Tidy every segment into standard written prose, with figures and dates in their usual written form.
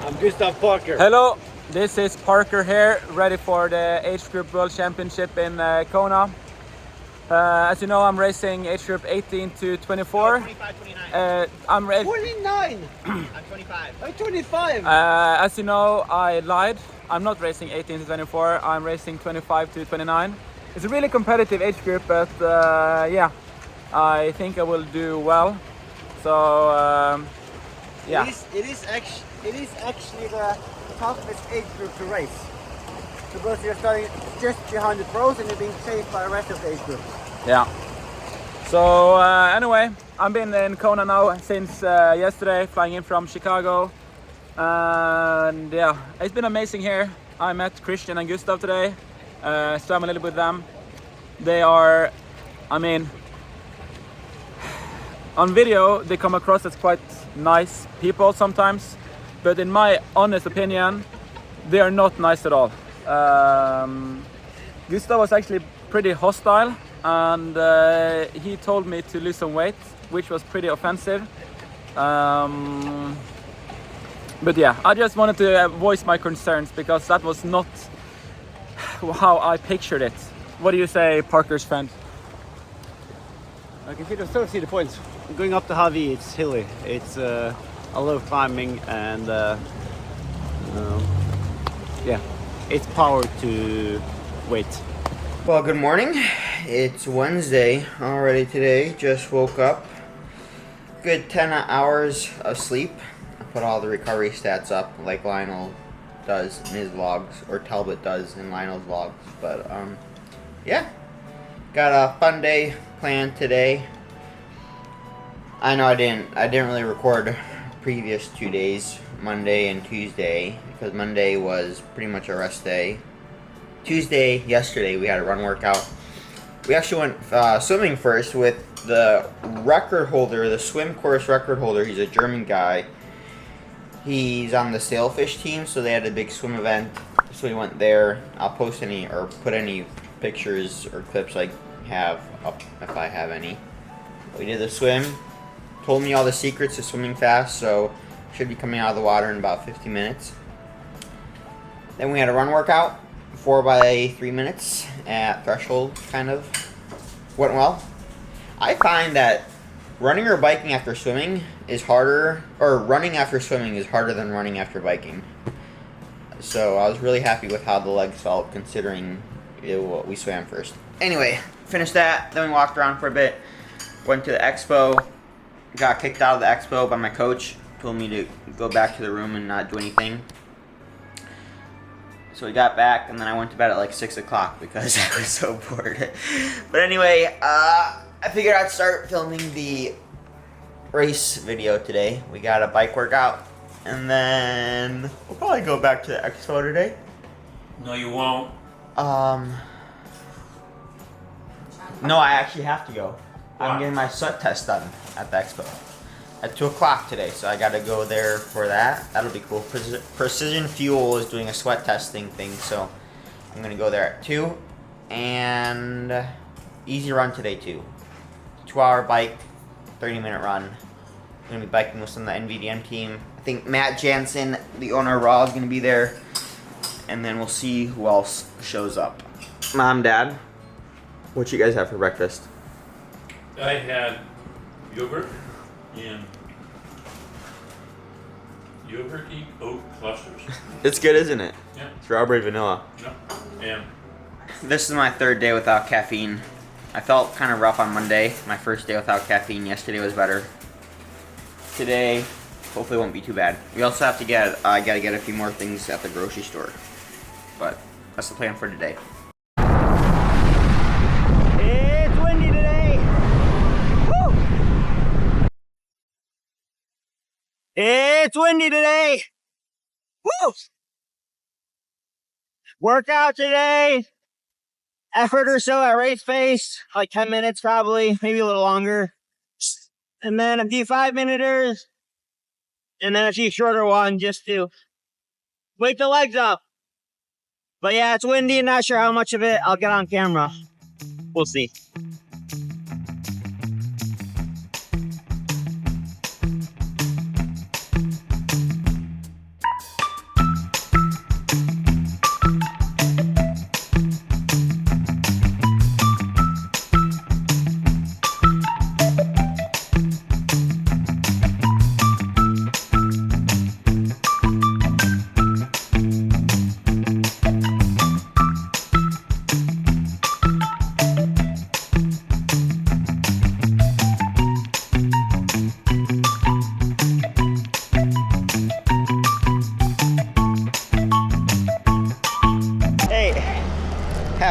I'm Gustav Parker. Hello, this is Parker here, ready for the age group World Championship in Kona. As you know, I'm racing age group 18 to 24. 25, 29. 29! I'm 25. I'm 25! As you know, I lied. I'm not racing 18 to 24, I'm racing 25 to 29. It's a really competitive age group, but yeah, I think I will do well. So, yeah. It is actually the toughest age group to race. Because you're starting just behind the pros and you're being chased by the rest of the age group. Yeah. So anyway, I've been in Kona now since yesterday, flying in from Chicago. And yeah, it's been amazing here. I met Christian and Gustav today. Swam a little bit with them. They are, I mean, on video they come across as quite nice people sometimes, but in my honest opinion, they are not nice at all. Gustav was actually pretty hostile, and he told me to lose some weight, which was pretty offensive. But yeah, I just wanted to voice my concerns because that was not how I pictured it. What do you say, Parker's friend? I can still see the points. Going up to Havi, it's hilly. It's a lot of climbing and yeah, it's power to weight. Well, good morning. It's Wednesday already today. Just woke up. Good 10 hours of sleep. I put all the recovery stats up like Lionel does in his vlogs, or Talbot does in Lionel's vlogs. But yeah, got a fun day planned today. I know I didn't really record previous 2 days, Monday and Tuesday, because Monday was pretty much a rest day. Tuesday, yesterday, we had a run workout. We actually went swimming first with the record holder, the swim course record holder. He's a German guy. He's on the sailfish team, so they had a big swim event. So we went there. I'll post any or put any pictures or clips I have up if I have any. We did the swim. Told me all the secrets to swimming fast, so should be coming out of the water in about 50 minutes. Then we had a run workout, 4 by 3 minutes at threshold, kind of. Went well. I find that running or biking after swimming is harder, or running after swimming is harder than running after biking. So I was really happy with how the legs felt considering we swam first. Anyway, finished that, then we walked around for a bit, went to the expo, got kicked out of the expo by my coach, told me to go back to the room and not do anything. So we got back, and then I went to bed at like 6 o'clock because I was so bored. But anyway, I figured I'd start filming the race video today. We got a bike workout, and then we'll probably go back to the expo today. No, you won't. No, I actually have to go. I'm getting my sweat test done at the expo at 2 o'clock today, so I gotta go there for that. That'll be cool. Precision Fuel is doing a sweat testing thing, so I'm gonna go there at 2. And easy run today too. 2-hour bike, 30-minute run. I'm gonna be biking with some of the NVDM team. I think Matt Jansen, the owner of Raw, is gonna be there, and then we'll see who else shows up. Mom, Dad, what you guys have for breakfast? I had yogurt and yogurty oat clusters. It's good, isn't it? Yeah. Strawberry vanilla. No. And This is my 3rd day without caffeine. I felt kind of rough on Monday. My first day without caffeine. Yesterday was better. Today, hopefully won't be too bad. We also have to get, I gotta get a few more things at the grocery store. But that's the plan for today. It's windy today. Woo! It's windy today. Woo! Workout today. Effort or so at race pace, like 10 minutes probably, maybe a little longer. And then a few 5-minuters. And then a few shorter ones just to wake the legs up. But yeah, it's windy and not sure how much of it I'll get on camera. We'll see.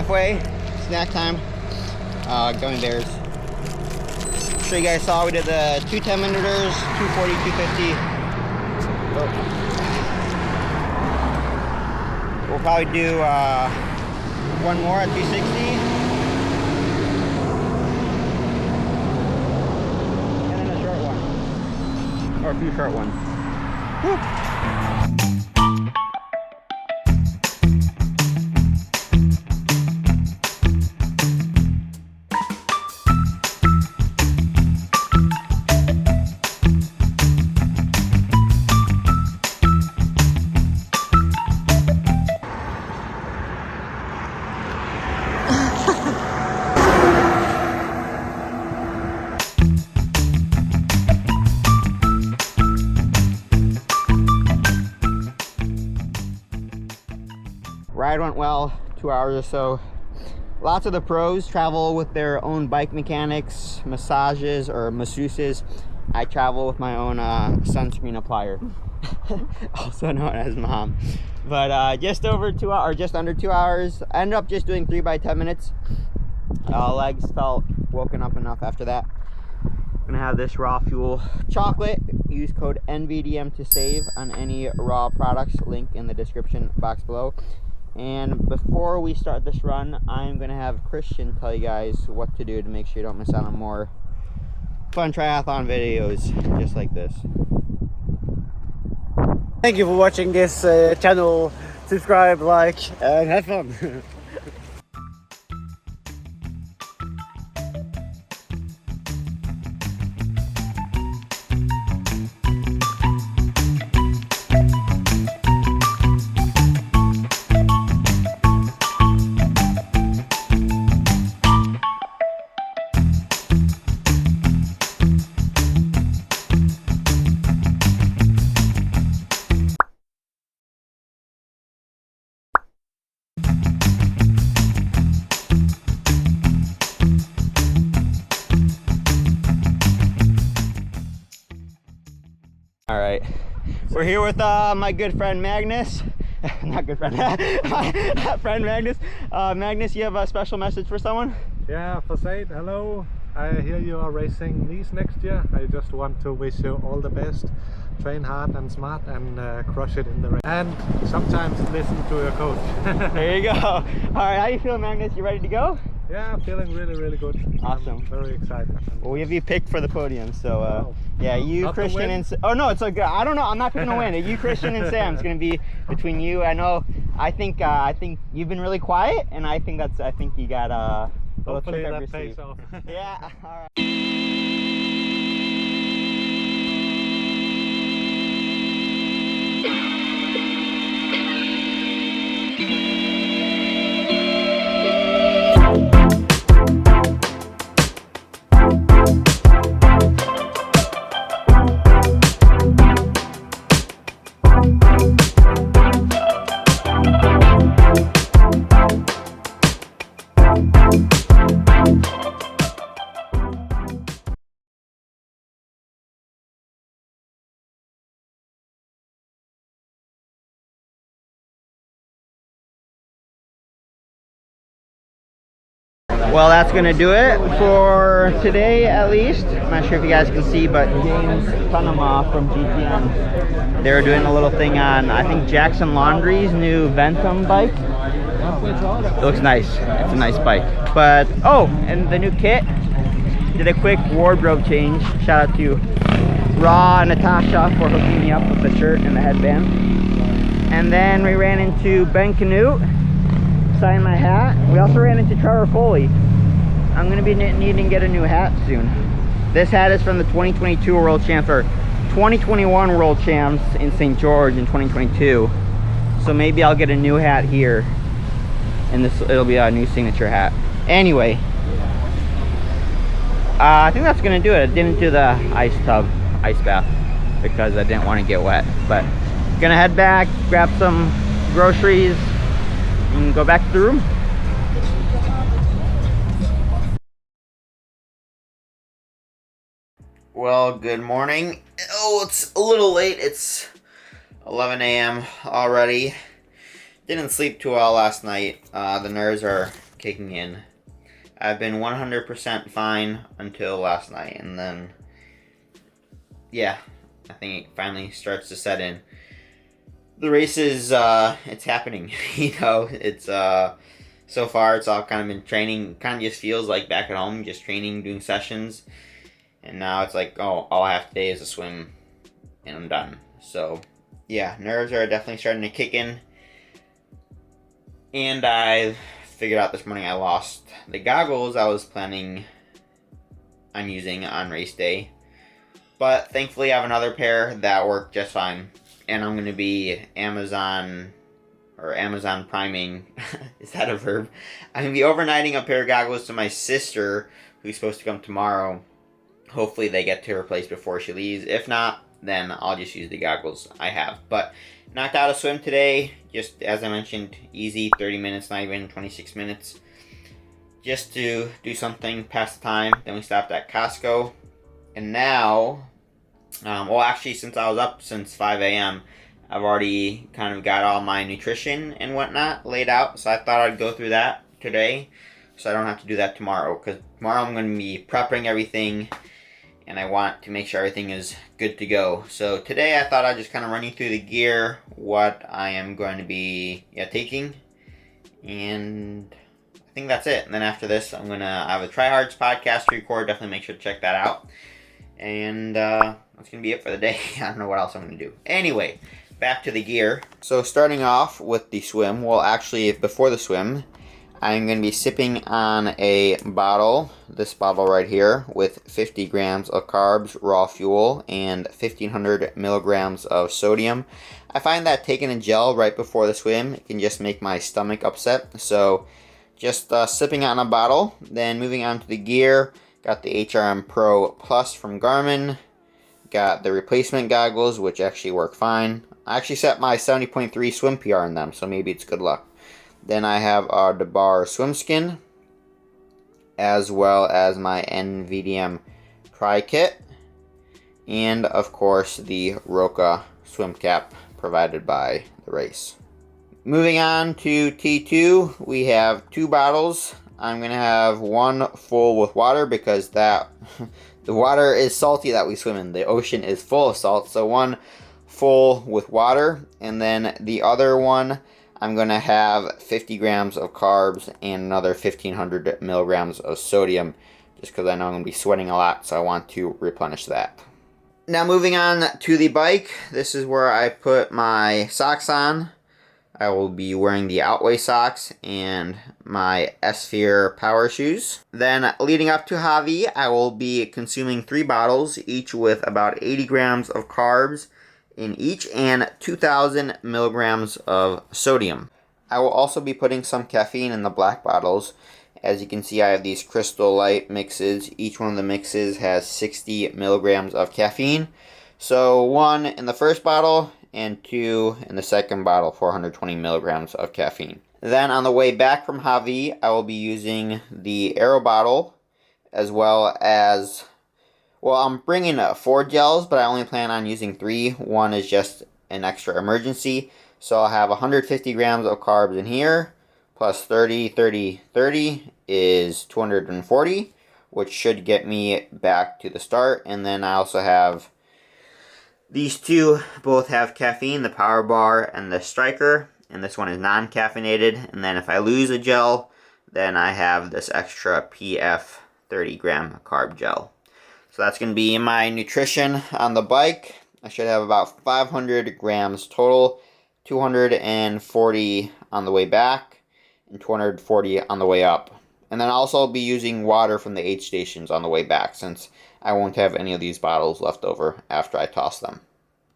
halfway. Snack time. Gummy bears. So you guys saw we did the 2 10-minuters, 240, 250. We'll probably do one more at 260. And then a short one. Or a few short ones. Whew. Ride went well, 2 hours or so. Lots of the pros travel with their own bike mechanics, massages or masseuses. I travel with my own sunscreen applier, also known as Mom. But just over 2 hours, or just under 2 hours. I ended up just doing 3 by 10 minutes. Legs felt woken up enough after that. Gonna have this raw fuel chocolate. Use code NVDM to save on any raw products. Link in the description box below. And before we start this run, I'm gonna have Christian tell you guys what to do to make sure you don't miss out on more fun triathlon videos just like this. Thank you for watching this channel. Subscribe, like, and have fun. All right, we're here with my good friend Magnus. Not good friend, my friend Magnus. Magnus, you have a special message for someone? Yeah, Facade, hello. I hear you are racing Nice next year. I just want to wish you all the best. Train hard and smart and crush it in the race. And sometimes listen to your coach. There you go. All right, how you feeling, Magnus? You ready to go? Yeah, I'm feeling really, really good. Awesome. I'm very excited. Well, we have you picked for the podium, so Wow. yeah, you, Not to Christian, win? and oh no, it's like I don't know. I'm not gonna win. You, Christian, and Sam. It's gonna be between you. I know. I think you've been really quiet, and I think you got a little Hopefully trick up that your pays sleeve. off. Yeah. All right. Well, that's gonna do it for today, at least. I'm not sure if you guys can see, but James Panama from GTM, they're doing a little thing on, I think, Jackson Laundry's new Ventum bike. It looks nice. It's a nice bike. But oh, and the new kit, did a quick wardrobe change. Shout out to Raw and Natasha for hooking me up with the shirt and the headband. And then we ran into Ben Canute, signed my hat. We also ran into Trevor Foley. I'm gonna be needing to get a new hat soon. This hat is from the 2022 World Champs, or 2021 World Champs in St. George in 2022. So maybe I'll get a new hat here, and it'll be a new signature hat. Anyway, I think that's gonna do it. I didn't do the ice bath, because I didn't want to get wet. But gonna head back, grab some groceries, and go back to the room. Well, good morning. Oh, it's a little late. It's 11 a.m. already. Didn't sleep too well last night. The nerves are kicking in. I've been 100% fine until last night, and then, yeah, I think it finally starts to set in. The race is, it's happening, it's, so far it's all kind of been training, kind of just feels like back at home, just training, doing sessions, and now it's like, oh, all I have today is a swim, and I'm done. So, yeah, nerves are definitely starting to kick in, and I figured out this morning I lost the goggles I was planning on using on race day, but thankfully I have another pair that work just fine, and I'm going to be Amazon priming. Is that a verb? I'm going to be overnighting a pair of goggles to my sister, who's supposed to come tomorrow. Hopefully they get to her place before she leaves. If not, then I'll just use the goggles I have. But knocked out a swim today, just as I mentioned, easy, 30 minutes, not even 26 minutes. Just to do something, pass the time. Then we stopped at Costco. And now, well actually since I was up since 5 a.m., I've already kind of got all my nutrition and whatnot laid out. So I thought I'd go through that today, so I don't have to do that tomorrow. Because tomorrow I'm going to be prepping everything, and I want to make sure everything is good to go. So today I thought I'd just kind of run you through the gear, what I am going to be taking, and I think that's it. And then after this, I have a Try Hards podcast to record. Definitely make sure to check that out. And that's going to be it for the day. I don't know what else I'm going to do. Anyway, back to the gear. So starting off with the swim, well actually before the swim, I'm going to be sipping on a bottle, this bottle right here, with 50 grams of carbs, raw fuel, and 1,500 milligrams of sodium. I find that taking a gel right before the swim can just make my stomach upset. So just sipping on a bottle. Then moving on to the gear, got the HRM Pro Plus from Garmin. Got the replacement goggles, which actually work fine. I actually set my 70.3 swim PR in them, so maybe it's good luck. Then I have our DeBar swim skin, as well as my NVDM Tri Kit, and of course the Roka swim cap provided by the race. Moving on to T2, we have 2 bottles. I'm going to have one full with water because the water is salty that we swim in. The ocean is full of salt, so one full with water, and then the other one I'm going to have 50 grams of carbs and another 1,500 milligrams of sodium, just because I know I'm going to be sweating a lot, so I want to replenish that. Now moving on to the bike, this is where I put my socks on. I will be wearing the Outway socks and my S-Sphere power shoes. Then leading up to Javi, I will be consuming 3 bottles, each with about 80 grams of carbs in each and 2,000 milligrams of sodium. I will also be putting some caffeine in the black bottles. As you can see, I have these Crystal Light mixes. Each one of the mixes has 60 milligrams of caffeine. So 1 in the first bottle and 2 in the second bottle, 420 milligrams of caffeine. Then on the way back from Javi, I will be using the Aero bottle, as well as, well, I'm bringing 4 gels, but I only plan on using 3. One is just an extra emergency. So I'll have 150 grams of carbs in here, plus 30, 30, 30 is 240, which should get me back to the start. And then I also have these 2, both have caffeine, the Power Bar and the Striker, and this one is non-caffeinated. And then if I lose a gel, then I have this extra PF 30 gram carb gel. So that's going to be my nutrition on the bike. I should have about 500 grams total, 240 on the way back, and 240 on the way up. And then I'll also be using water from the aid stations on the way back, since I won't have any of these bottles left over after I toss them.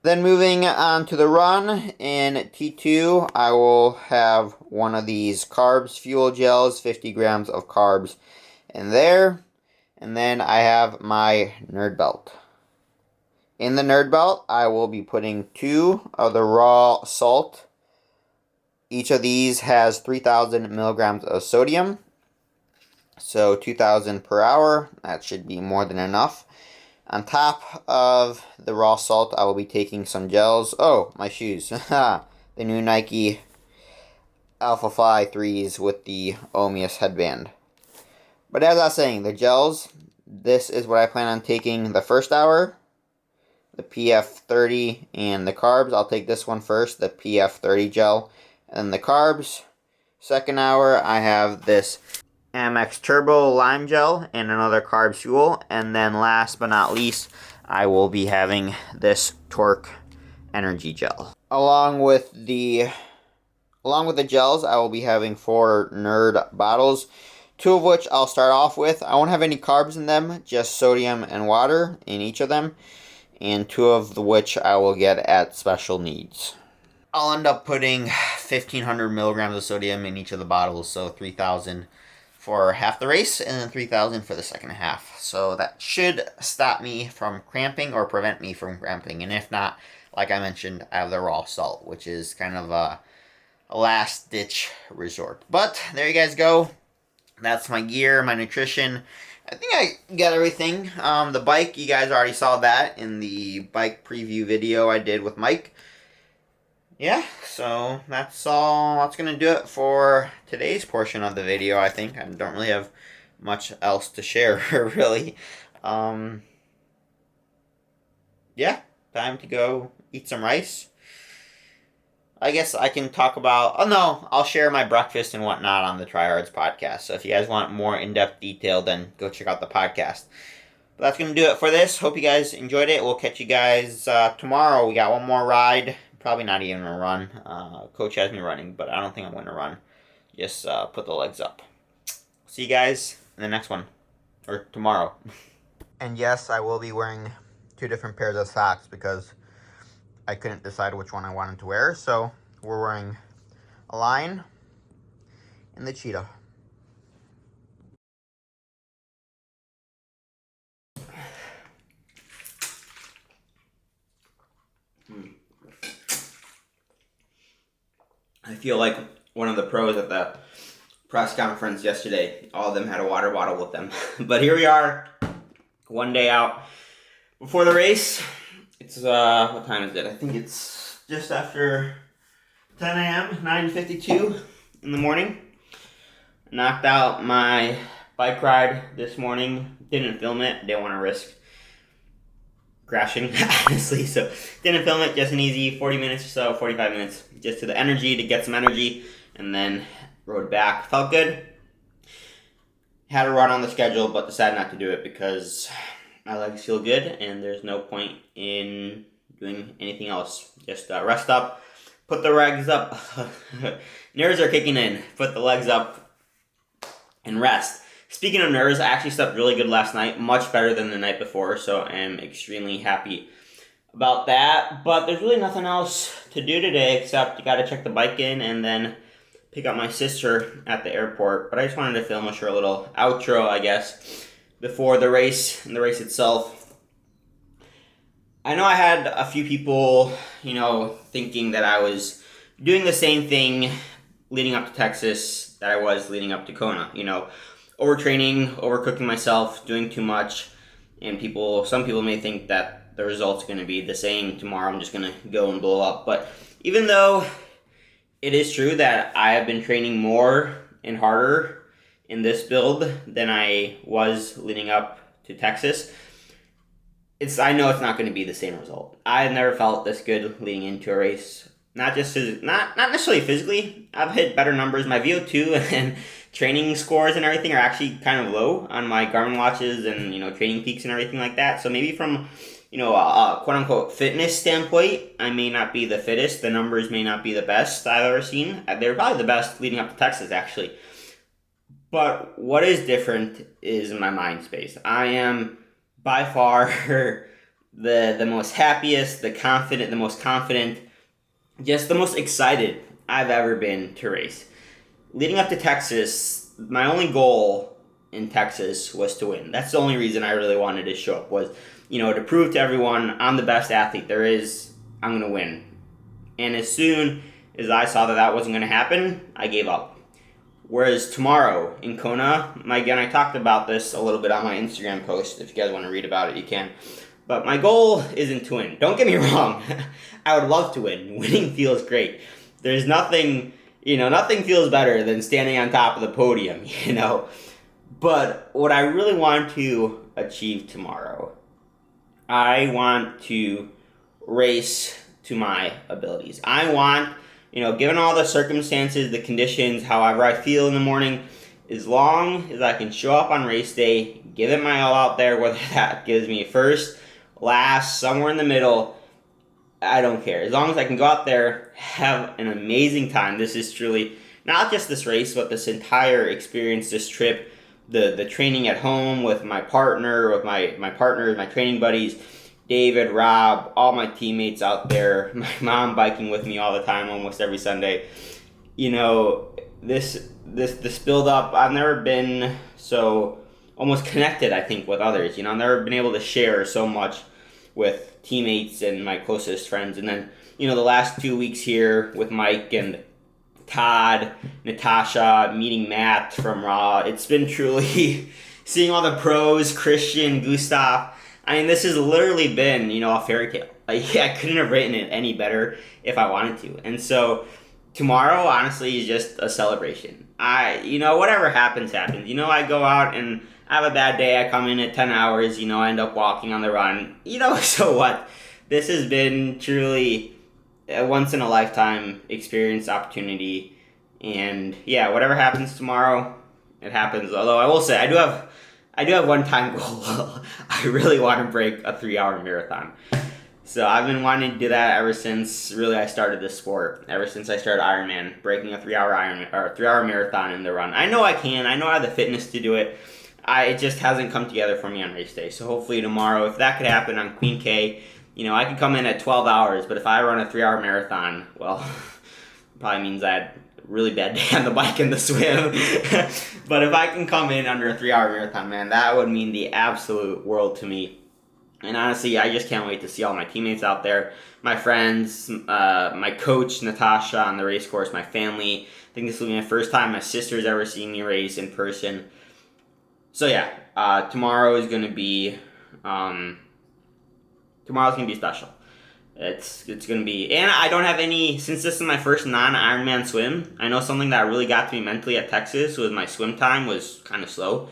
Then moving on to the run, in T2, I will have one of these carbs fuel gels, 50 grams of carbs in there. And then I have my Nerd Belt. In the Nerd Belt, I will be putting 2 of the raw salt. Each of these has 3,000 milligrams of sodium. So 2,000 per hour. That should be more than enough. On top of the raw salt, I will be taking some gels. Oh, my shoes. The new Nike Alphafly 3s with the Omius headband. But as I was saying, the gels, this is what I plan on taking the first hour, the PF30, and the carbs. I'll take this one first, the PF30 gel, and the carbs. Second hour, I have this Amex Turbo Lime Gel and another carb fuel. And then last but not least, I will be having this Torque Energy Gel. Along with the gels, I will be having 4 Nerd bottles, 2 of which I'll start off with. I won't have any carbs in them, just sodium and water in each of them, and 2 of which I will get at special needs. I'll end up putting 1,500 milligrams of sodium in each of the bottles, so 3,000 for half the race, and then 3,000 for the second half. So that should stop me from cramping or prevent me from cramping, and if not, like I mentioned, I have the raw salt, which is kind of a last-ditch resort. But there you guys go. That's my gear, my nutrition. I think I got everything. The bike, you guys already saw that in the bike preview video I did with Mike. Yeah, so that's all. That's going to do it for today's portion of the video, I think. I don't really have much else to share, really. Yeah, time to go eat some rice. I guess I can talk about... Oh, no, I'll share my breakfast and whatnot on the Tryhards podcast. So if you guys want more in-depth detail, then go check out the podcast. But that's going to do it for this. Hope you guys enjoyed it. We'll catch you guys tomorrow. We got one more ride. Probably not even a run. Coach has me running, but I don't think I'm going to run. Just put the legs up. See you guys in the next one. Or tomorrow. And yes, I will be wearing 2 different pairs of socks because I couldn't decide which one I wanted to wear. So we're wearing a Line and the Cheetah. I feel like one of the pros at the press conference yesterday. All of them had a water bottle with them. But here we are, one day out before the race. It's, what time is it? I think it's just after 10 a.m., 9:52 in the morning. Knocked out my bike ride this morning. Didn't film it. Didn't want to risk crashing, honestly. So didn't film it. Just an easy 40 minutes or so, 45 minutes. Just to the energy, to get some energy. And then rode back. Felt good. Had a run on the schedule, but decided not to do it because my legs feel good and there's no point in doing anything else. Just rest up, put the legs up. Nerves are kicking in. Put the legs up and rest. Speaking of nerves, I actually slept really good last night, much better than the night before, so I am extremely happy about that. But there's really nothing else to do today except you gotta check the bike in and then pick up my sister at the airport. But I just wanted to film a short little outro, I guess, before the race and the race itself. I know I had a few people, thinking that I was doing the same thing leading up to Texas that I was leading up to Kona, overtraining, overcooking myself, doing too much, and some people may think that the result's going to be the same tomorrow. I'm just going to go and blow up. But even though it is true that I have been training more and harder in this build than I was leading up to Texas, I know it's not going to be the same result. I've never felt this good leading into a race. Not necessarily physically. I've hit better numbers. My VO2 and training scores and everything are actually kind of low on my Garmin watches and training peaks and everything like that. So maybe from a quote unquote fitness standpoint, I may not be the fittest. The numbers may not be the best I've ever seen. They were probably the best leading up to Texas, actually. But what is different is my mind space. I am by far the most happiest, the most confident, just the most excited I've ever been to race. Leading up to Texas, my only goal in Texas was to win. That's the only reason I really wanted to show up, was, to prove to everyone I'm the best athlete there is, I'm going to win. And as soon as I saw that wasn't going to happen, I gave up. Whereas tomorrow in Kona, again, I talked about this a little bit on my Instagram post. If you guys want to read about it, you can. But my goal isn't to win. Don't get me wrong. I would love to win. Winning feels great. There's nothing, nothing feels better than standing on top of the podium, But what I really want to achieve tomorrow, I want to race to my abilities. I want, given all the circumstances, the conditions, however I feel in the morning, as long as I can show up on race day, give it my all out there, whether that gives me first, last, somewhere in the middle, I don't care. As long as I can go out there, have an amazing time. This is truly not just this race, but this entire experience, this trip, the training at home with my partner, with my partners, my training buddies, David, Rob, all my teammates out there, my mom biking with me all the time, almost every Sunday. This build up, I've never been so almost connected, I think, with others. I've never been able to share so much with teammates and my closest friends. And then, the last 2 weeks here with Mike and Todd, Natasha, meeting Matt from Raw, it's been truly seeing all the pros, Christian, Gustav. This has literally been, a fairy tale. I couldn't have written it any better if I wanted to. And so tomorrow, honestly, is just a celebration. Whatever happens, happens. I go out and I have a bad day. I come in at 10 hours, I end up walking on the run. So what? This has been truly a once-in-a-lifetime experience, opportunity. And, yeah, whatever happens tomorrow, it happens. Although I will say, I do have one time goal. I really want to break a 3-hour marathon. So I've been wanting to do that ever since really I started this sport. Ever since I started Ironman, breaking a 3-hour marathon in the run. I know I can. I know I have the fitness to do it. It just hasn't come together for me on race day. So hopefully tomorrow, if that could happen on Queen K, I could come in at 12 hours. But if I run a 3-hour marathon, well, probably means I had a really bad day on the bike and the swim. But if I can come in under a 3-hour marathon, man, that would mean the absolute world to me. And honestly, I just can't wait to see all my teammates out there, my friends, my coach, Natasha, on the race course, my family. I think this will be my first time my sister's ever seen me race in person. So yeah, tomorrow is going to be special. It's going to be, and I don't have any, since this is my first non-Ironman swim, I know something that really got to me mentally at Texas was my swim time was kind of slow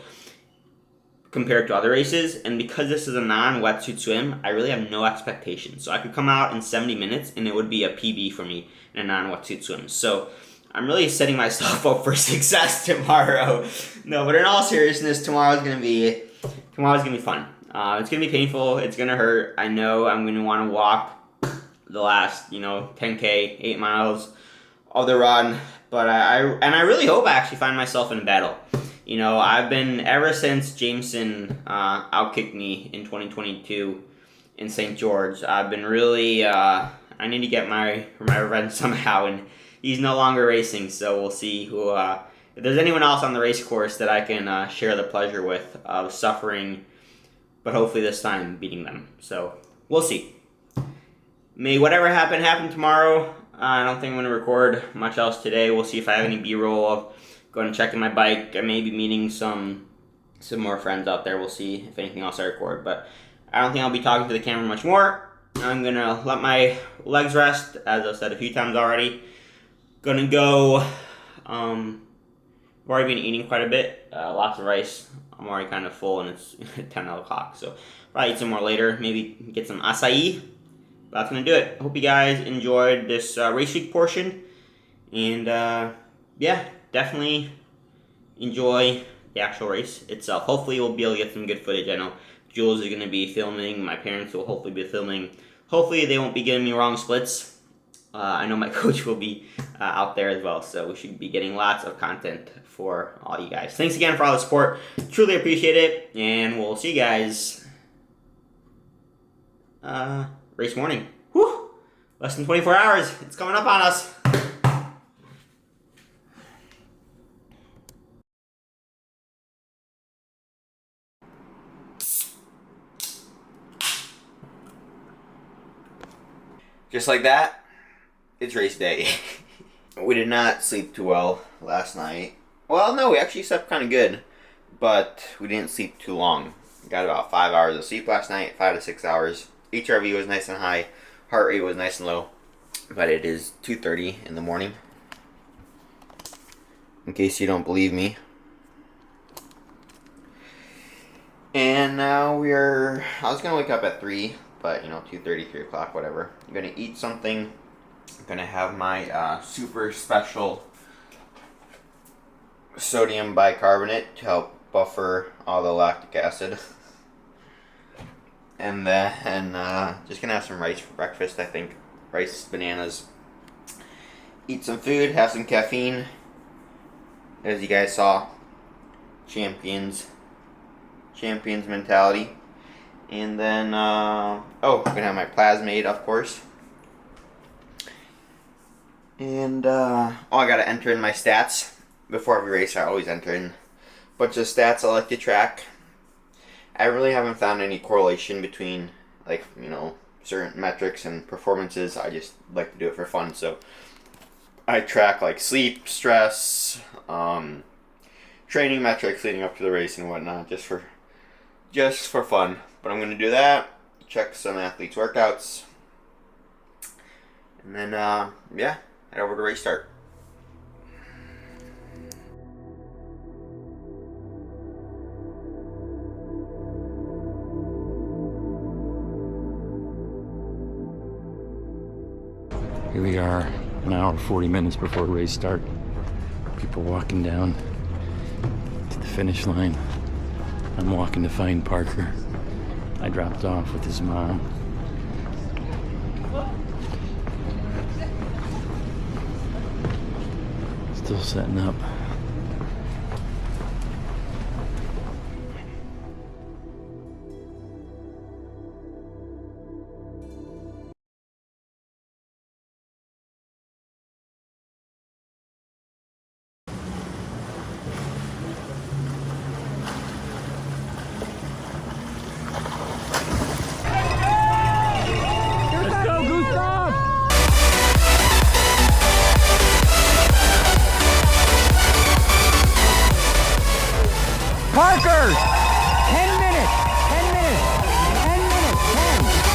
compared to other races, and because this is a non-wetsuit swim, I really have no expectations. So I could come out in 70 minutes and it would be a PB for me in a non-wetsuit swim. So I'm really setting myself up for success tomorrow. No, but in all seriousness, tomorrow's gonna be fun. It's gonna be painful. It's gonna hurt. I know I'm gonna want to walk the last 10K, 8 miles of the run, but I really hope I actually find myself in battle. I've been, ever since Jameson outkicked me in 2022 in St. George, I've been really, I need to get my revenge somehow, and he's no longer racing, so we'll see who, if there's anyone else on the race course that I can share the pleasure with of suffering, but hopefully this time beating them. So we'll see. May whatever happen tomorrow. I don't think I'm going to record much else today. We'll see if I have any B-roll of going and checking my bike. I may be meeting some more friends out there. We'll see if anything else I record. But I don't think I'll be talking to the camera much more. I'm going to let my legs rest, as I've said a few times already. Going to go, I've already been eating quite a bit. Lots of rice. I'm already kind of full and it's 10 o'clock. So probably eat some more later. Maybe get some acai. But that's going to do it. Hope you guys enjoyed this race week portion. And yeah, definitely enjoy the actual race itself. Hopefully we'll be able to get some good footage. I know Jules is going to be filming. My parents will hopefully be filming. Hopefully they won't be giving me wrong splits. I know my coach will be out there as well. So we should be getting lots of content for all you guys. Thanks again for all the support. Truly appreciate it. And we'll see you guys race morning. Whew! Less than 24 hours. It's coming up on us. Just like that, it's race day. We did not sleep too well last night. Well, no, we actually slept kind of good, but we didn't sleep too long. We got about 5 hours of sleep last night, 5 to 6 hours. HRV was nice and high, heart rate was nice and low, but it is 2:30 in the morning. in case you don't believe me. And now I was gonna wake up at 3, but 2:30, 3 o'clock, whatever. I'm gonna eat something. I'm gonna have my super special sodium bicarbonate to help buffer all the lactic acid. And then just gonna have some rice for breakfast, I think. Rice, bananas. Eat some food, have some caffeine. As you guys saw, champions mentality. And then, I'm gonna have my Plasmade, of course. And, I gotta enter in my stats. Before every race, I always enter in a bunch of stats I like to track. I really haven't found any correlation between, certain metrics and performances. I just like to do it for fun. So, I track, sleep, stress, training metrics leading up to the race and whatnot, just for fun. But I'm gonna do that, check some athletes' workouts, and then head over to race start. Here we are, an hour 40 minutes before race start. People walking down to the finish line. I'm walking to find Parker. I dropped off with his mom. Still setting up. Parker! 10 minutes! 10 minutes! 10 minutes! 10!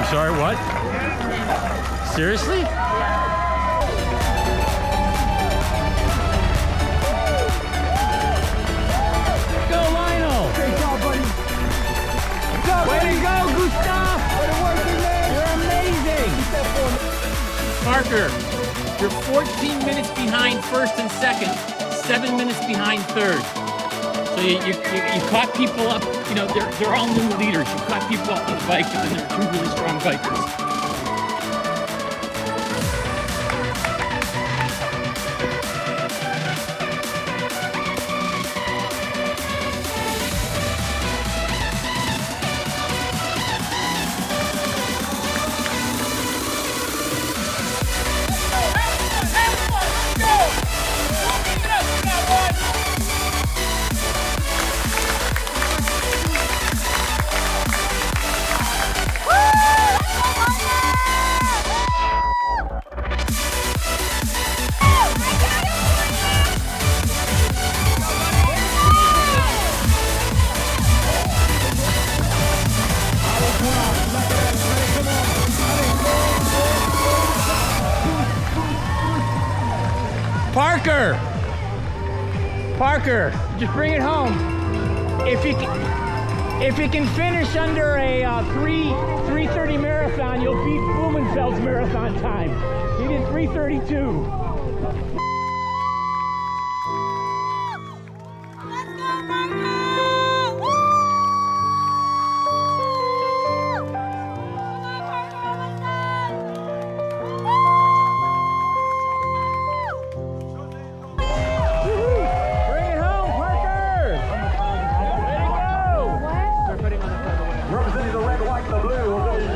Sorry, what? Seriously? Go, Lionel! Great job, buddy. Way to go, Gustav! You're amazing! Parker, you're 14 minutes behind first and second, 7 minutes behind third. So you caught people up, they're all new leaders. You caught people up on the bike, but then they're two really strong bikers. Parker, just bring it home. If you can finish under a 3:30 marathon, you'll beat Blumenfeld's marathon time. He did 3:32. Representing the red, white, and the blue of the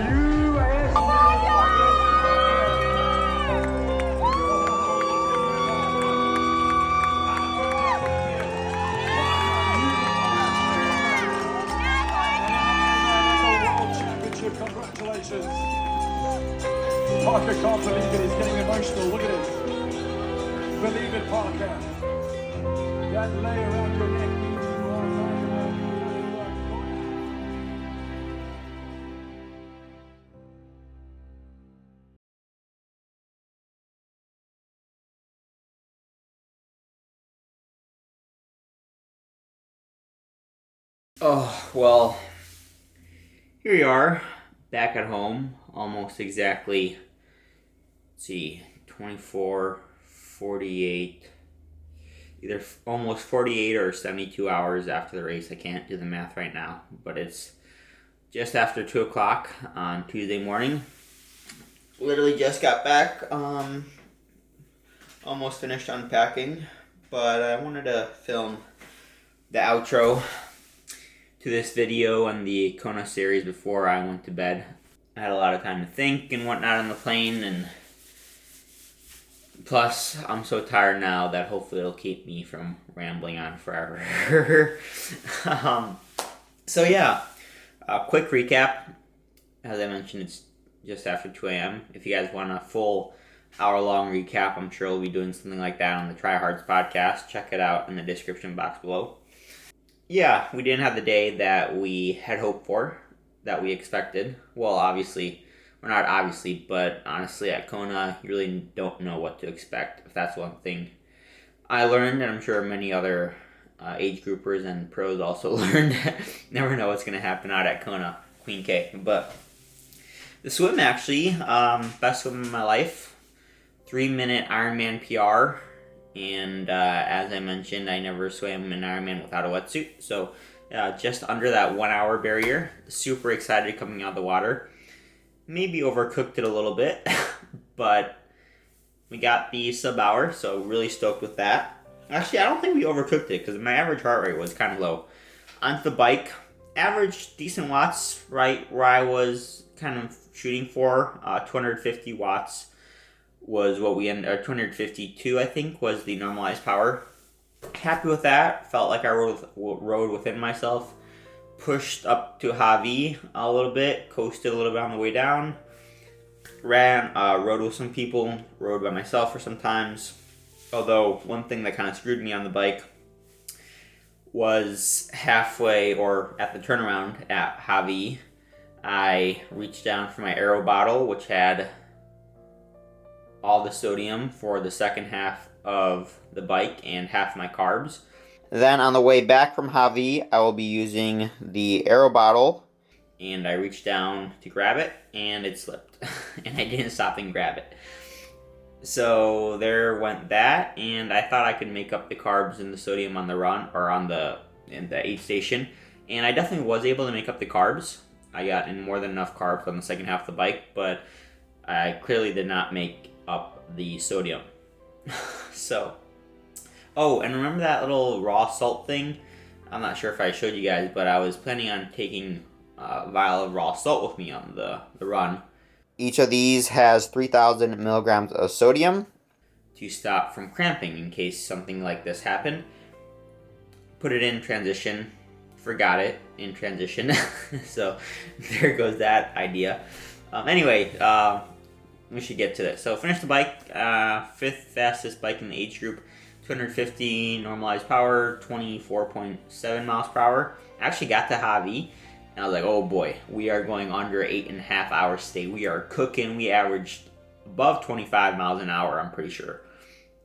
Parker can't believe it. He's getting emotional. Look at it. Believe it, Parker. That lay around your neck means you are Oh, well, here we are, back at home, almost exactly, let's see, 24, 48, either almost 48 or 72 hours after the race. I can't do the math right now, but it's just after 2 o'clock on Tuesday morning. Literally just got back, almost finished unpacking, but I wanted to film the outro to this video and the Kona series before I went to bed. I had a lot of time to think and whatnot on the plane, and plus I'm so tired now that hopefully it'll keep me from rambling on forever. So yeah, a quick recap. As I mentioned, it's just after 2 a.m. If you guys want a full hour-long recap, I'm sure we'll be doing something like that on the Try Hards podcast. Check it out in the description box below. Yeah, we didn't have the day that we had hoped for, that we expected. Well, obviously, well, not obviously, but honestly, at Kona, you really don't know what to expect. If that's one thing I learned, and I'm sure many other age groupers and pros also learned, never know what's going to happen out at Kona, Queen K. But the swim, actually, best swim of my life, 3-minute Ironman PR. And as I mentioned, I never swam an Ironman without a wetsuit. So just under that 1 hour barrier. Super excited coming out of the water. Maybe overcooked it a little bit, but we got the sub hour, so really stoked with that. Actually, I don't think we overcooked it because my average heart rate was kind of low. Onto the bike, average decent watts, right where I was kind of shooting for, 250 watts. Was what we ended, or 252 I think was the normalized power. Happy with that. Felt like I rode within myself. Pushed up to Javi a little bit, coasted a little bit on the way down. Rode with some people, rode by myself for some times. Although one thing that kind of screwed me on the bike was halfway or at the turnaround at Javi, I reached down for my Aero bottle, which had all the sodium for the second half of the bike and half my carbs. Then on the way back from Javi, I will be using the Aero bottle, and I reached down to grab it and it slipped and I didn't stop and grab it. So there went that, and I thought I could make up the carbs and the sodium on the run or in the aid station, and I definitely was able to make up the carbs. I got in more than enough carbs on the second half of the bike, but I clearly did not make up the sodium. So, oh, and remember that little raw salt thing? I'm not sure if I showed you guys, but I was planning on taking a vial of raw salt with me on the run. Each of these has 3,000 milligrams of sodium to stop from cramping in case something like this happened. Put it in transition, forgot it in transition. So there goes that idea. Anyway, we should get to this. So finished the bike, 5th fastest bike in the age group, 250 normalized power, 24.7 miles per hour. Actually got to Javi, and I was like, oh boy, we are going under 8.5 hours stay. We are cooking. We averaged above 25 miles an hour, I'm pretty sure.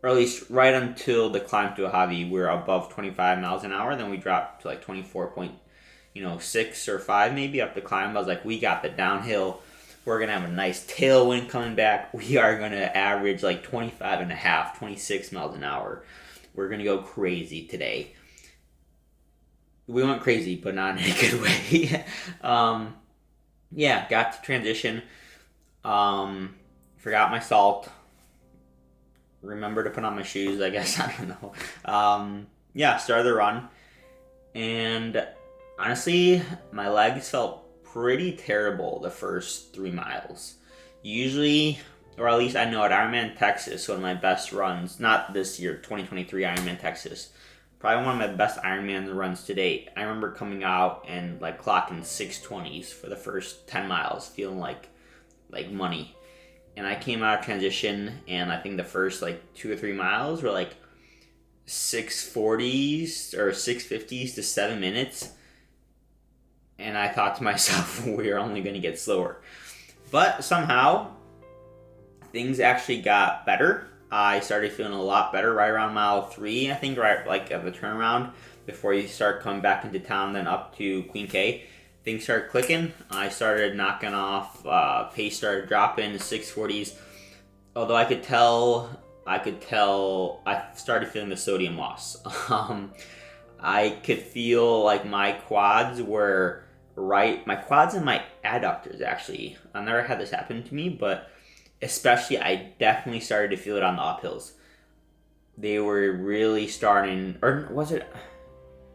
Or at least right until the climb to Javi, we were above 25 miles an hour. Then we dropped to like 24.6 or 5 maybe up the climb. I was like, we got the downhill. We're going to have a nice tailwind coming back. We are going to average like 25 and a half, 26 miles an hour. We're going to go crazy today. We went crazy, but not in a good way. Yeah, got to transition. Forgot my salt. Remember to put on my shoes, I guess. I don't know. Yeah, started the run. And honestly, my legs felt pretty terrible the first 3 miles. Usually, or at least I know at Ironman Texas, one of my best runs, not this year, 2023 Ironman Texas, probably one of my best Ironman runs to date. I remember coming out and like clocking 6:20s for the first 10 miles, feeling like money. and I came out of transition, and I think the first like 2 or 3 miles were like 6:40s or 6:50s to 7 minutes. And I thought to myself, we're only going to get slower. But somehow, things actually got better. I started feeling a lot better right around mile 3, I think, right like at the turnaround, before you start coming back into town, then up to Queen K. Things started clicking. I started knocking off, pace started dropping to 6:40s. Although I started feeling the sodium loss. I could feel like my quads were my quads and my adductors actually. I've never had this happen to me, but especially I definitely started to feel it on the uphills. They were really starting, or was it?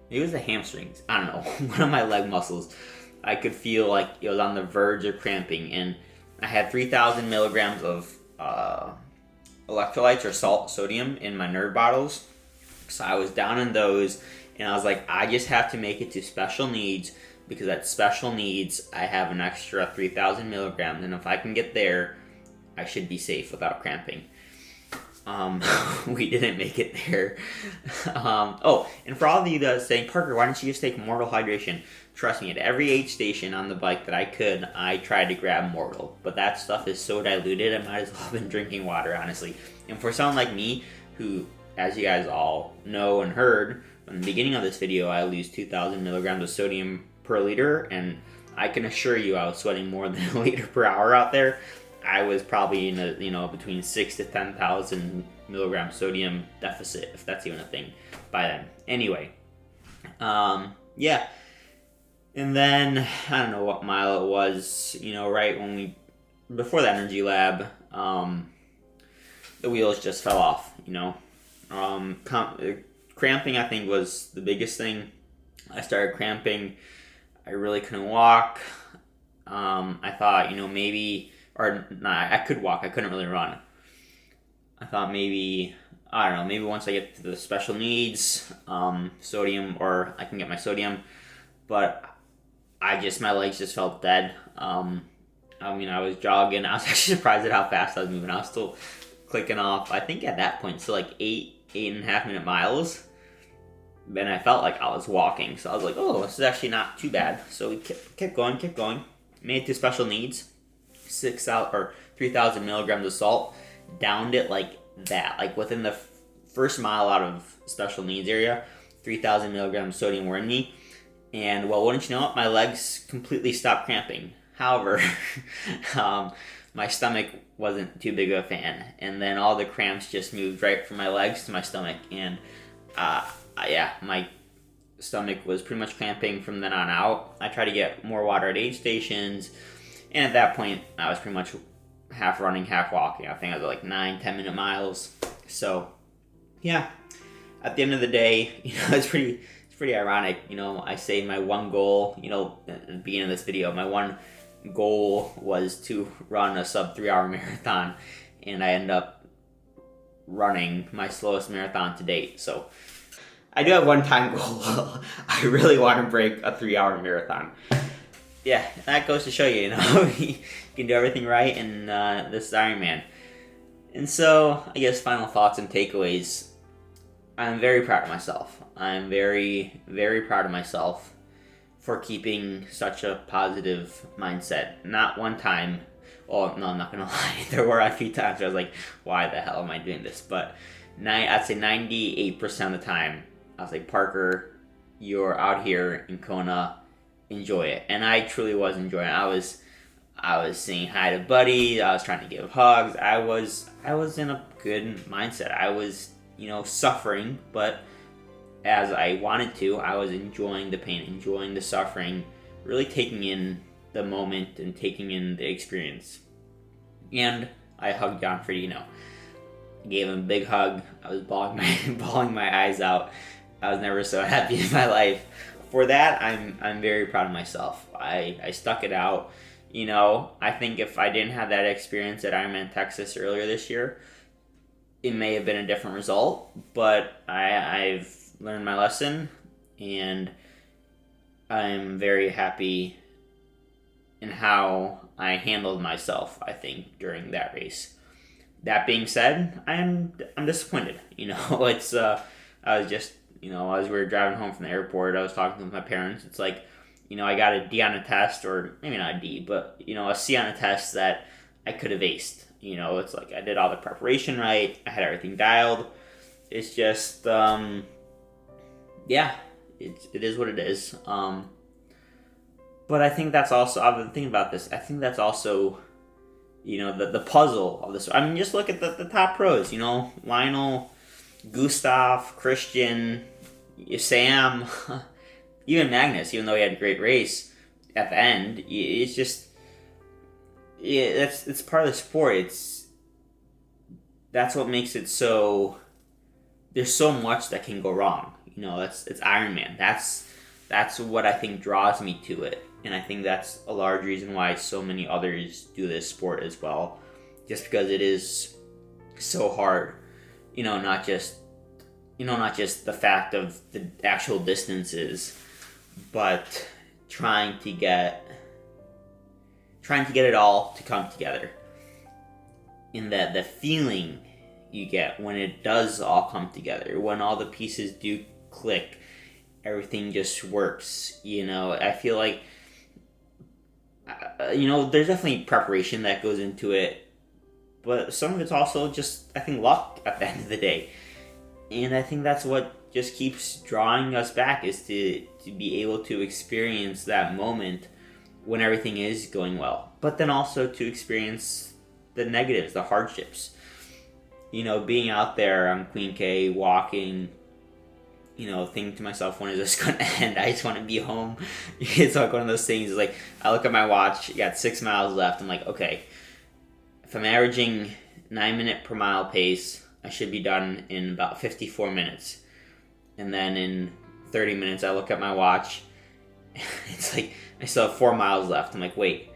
It was the hamstrings. I don't know. One of my leg muscles. I could feel like it was on the verge of cramping, and I had 3,000 milligrams of electrolytes or sodium in my Nerd bottles. So I was down in those, and I was like, I just have to make it to special needs, because at special needs, I have an extra 3,000 milligrams, and if I can get there, I should be safe without cramping. We didn't make it there. And for all of you that are saying, Parker, why don't you just take Mortal Hydration? Trust me, at every aid station on the bike that I could, I tried to grab Mortal. But that stuff is so diluted, I might as well have been drinking water, honestly. And for someone like me, who, as you guys all know and heard, from the beginning of this video, I lose 2,000 milligrams of sodium per liter, and I can assure you I was sweating more than a liter per hour out there. I was probably in a, between 6,000 to 10,000 milligram sodium deficit, if that's even a thing, by then. Anyway, yeah. And then, I don't know what mile it was, right when before the energy lab, the wheels just fell off, cramping, I think, was the biggest thing. I started cramping. I really couldn't walk. I thought, maybe... I could walk. I couldn't really run. I thought maybe once I get to the special needs, sodium, or I can get my sodium. But my legs just felt dead. I was jogging. I was actually surprised at how fast I was moving. I was still clicking off, I think at that point, so like 8.5 minute miles. Then I felt like I was walking. So I was like, oh, this is actually not too bad. So we kept going. Made it to special needs. 3,000 milligrams of salt, downed it like that, like within the first mile out of special needs area, 3,000 milligrams of sodium were in me, and well, wouldn't you know it, my legs completely stopped cramping. However, my stomach wasn't too big of a fan, and then all the cramps just moved right from my legs to my stomach, and my stomach was pretty much cramping from then on out. I tried to get more water at aid stations. And at that point, I was pretty much half running, half walking. I think I was like 9-10 minute miles. So, yeah. At the end of the day, it's pretty ironic. I say my one goal, at the beginning of this video, my one goal was to run a sub 3 hour marathon, and I end up running my slowest marathon to date. So, I do have one time goal. I really want to break a 3 hour marathon. Yeah, that goes to show you, you can do everything right in this Ironman. And so, I guess final thoughts and takeaways. I'm very proud of myself. I'm very, very proud of myself for keeping such a positive mindset. Not one time, well, no, I'm not going to lie. There were a few times where I was like, why the hell am I doing this? But I'd say 98% of the time, I was like, Parker, you're out here in Kona, enjoy it. And I truly was enjoying it. I was saying hi to buddies. I was trying to give hugs. I was in a good mindset. I was, suffering, but as I wanted to, I was enjoying the pain, enjoying the suffering, really taking in the moment and taking in the experience. And I hugged John Frodeno. Gave him a big hug. I was bawling my eyes out. I was never so happy in my life. For that, I'm very proud of myself. I stuck it out. I think if I didn't have that experience at Ironman Texas earlier this year, it may have been a different result. But I've learned my lesson, and I'm very happy in how I handled myself, I think, during that race. That being said, I'm disappointed. It's I was just, as we were driving home from the airport, I was talking with my parents. It's like, I got a D on a test, or maybe not a D, but a C on a test that I could have aced. It's like I did all the preparation right. I had everything dialed. It's just, it is what it is. But I think that's also, I've been thinking about this, I think that's also, the puzzle of this. I mean, just look at the top pros, Lionel, Gustav, Christian, Sam, even Magnus, even though he had a great race at the end. It's just, it's part of the sport. That's what makes it so, there's so much that can go wrong. It's Ironman. That's what I think draws me to it. And I think that's a large reason why so many others do this sport as well. Just because it is so hard. Not just the fact of the actual distances, but trying to get it all to come together. And that the feeling you get when it does all come together, when all the pieces do click, everything just works. I feel like, there's definitely preparation that goes into it, but some of it's also just, I think, luck at the end of the day. And I think that's what just keeps drawing us back, is to be able to experience that moment when everything is going well, but then also to experience the negatives, the hardships. Being out there on Queen K, walking, thinking to myself, when is this going to end? I just want to be home. It's like one of those things, like, I look at my watch, got 6 miles left. I'm like, okay, if I'm averaging 9 minute per mile pace, I should be done in about 54 minutes. And then in 30 minutes, I look at my watch, it's like, I still have 4 miles left. I'm like, wait,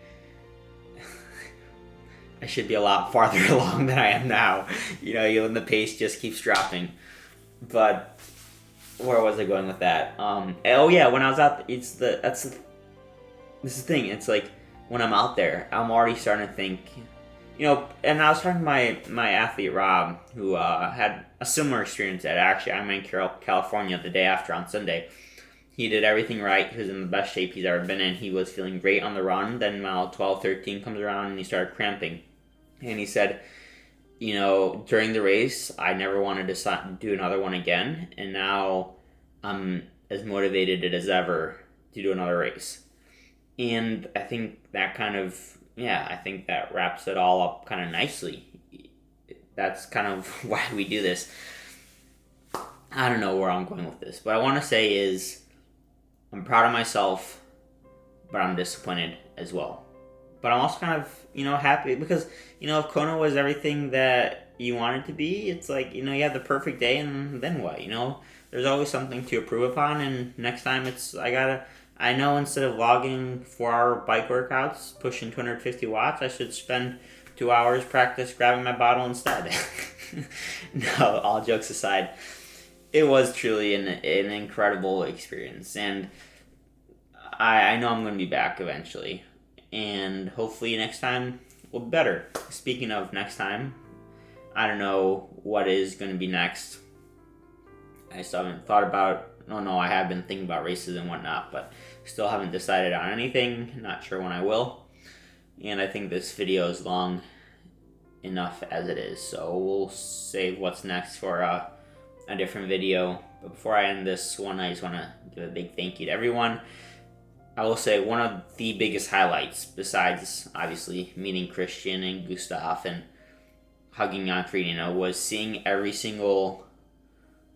I should be a lot farther along than I am now. And the pace just keeps dropping. But where was I going with that? When I was out, this is the thing. It's like, when I'm out there, I'm already starting to think, and I was talking to my athlete, Rob, who had a similar experience at Ironman California the day after on Sunday. He did everything right. He was in the best shape he's ever been in. He was feeling great on the run. Then mile 12, 13 comes around and he started cramping. And he said, during the race, I never wanted to do another one again. And now I'm as motivated as ever to do another race. And I think that I think that wraps it all up kind of nicely. That's kind of why we do this. I don't know where I'm going with this. What I want to say is, I'm proud of myself, but I'm disappointed as well. But I'm also kind of, happy because, if Kona was everything that you want it to be, it's like, you have the perfect day, and then what? There's always something to improve upon, and next time I know instead of logging 4-hour bike workouts, pushing 250 watts, I should spend 2 hours practice grabbing my bottle instead. No, all jokes aside, it was truly an incredible experience, and I know I'm going to be back eventually, and hopefully next time will be better. Speaking of next time, I don't know what is going to be next. I still haven't thought about, I have been thinking about races and whatnot, but still haven't decided on anything. Not sure when I will. And I think this video is long enough as it is, so we'll save what's next for a different video. But before I end this one, I just want to give a big thank you to everyone. I will say one of the biggest highlights, besides obviously meeting Christian and Gustav and hugging on Frodeno, was seeing every single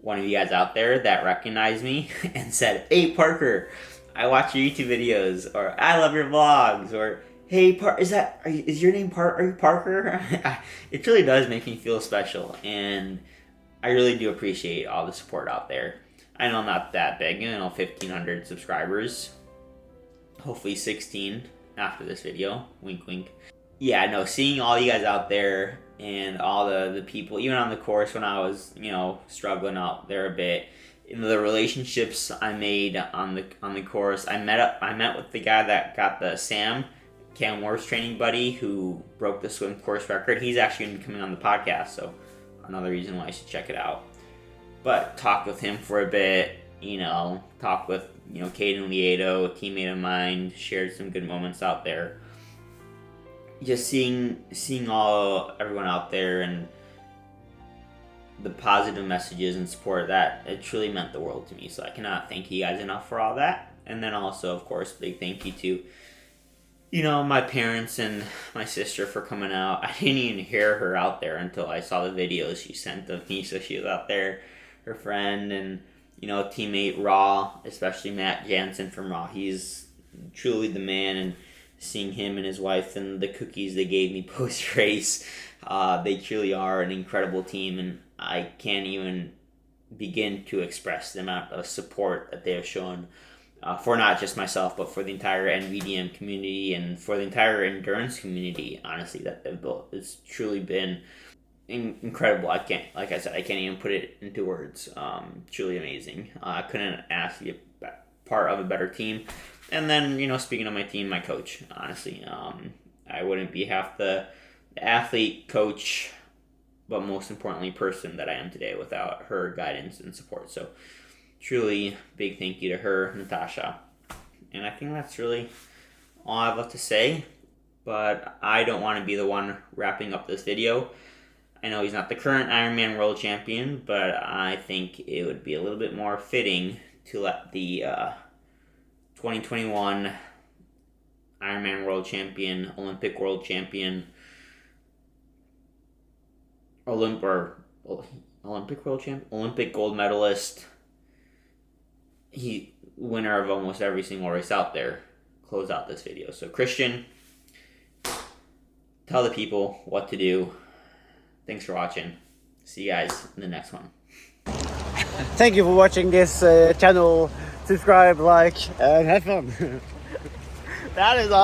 one of you guys out there that recognized me and said, "Hey Parker, I watch your YouTube videos," or "I love your vlogs," or "Hey is your name Are you Parker?" It really does make me feel special, and I really do appreciate all the support out there. I know I'm not that big, 1,500 subscribers. Hopefully 16 after this video. Wink, wink. Yeah, no, seeing all you guys out there and all the people, even on the course when I was, struggling out there a bit, the relationships I made on the course. I met with the guy that got the Sam Cam Moore's training buddy who broke the swim course record. He's actually going to be coming on the podcast, so another reason why you should check it out. But talked with him for a bit, talked with, Caden Lieto, a teammate of mine, shared some good moments out there. Just seeing everyone out there and the positive messages and support, that it truly meant the world to me. So I cannot thank you guys enough for all that. And then also, of course, big thank you to, my parents and my sister for coming out. I didn't even hear her out there until I saw the videos she sent of me. So she was out there, her friend, and, teammate Raw, especially Matt Jansen from Raw. He's truly the man, and seeing him and his wife and the cookies they gave me post-race, they truly are an incredible team, and I can't even begin to express the amount of support that they have shown for not just myself, but for the entire NVDM community and for the entire endurance community, honestly, that they've built. It's truly been incredible. I can't even put it into words. Truly amazing. I couldn't ask to be a part of a better team. And then, speaking of my team, my coach, honestly, I wouldn't be half the athlete, coach, but most importantly, person that I am today without her guidance and support. So truly big thank you to her, Natasha. And I think that's really all I've left to say, but I don't want to be the one wrapping up this video. I know he's not the current Ironman World Champion, but I think it would be a little bit more fitting to let the 2021 Ironman World Champion, Olympic World Champion, Olympic gold medalist, he winner of almost every single race out there, close out this video. So Christian, tell the people what to do. Thanks for watching. See you guys in the next one. Thank you for watching this channel. Subscribe, like, and have fun. That is awesome.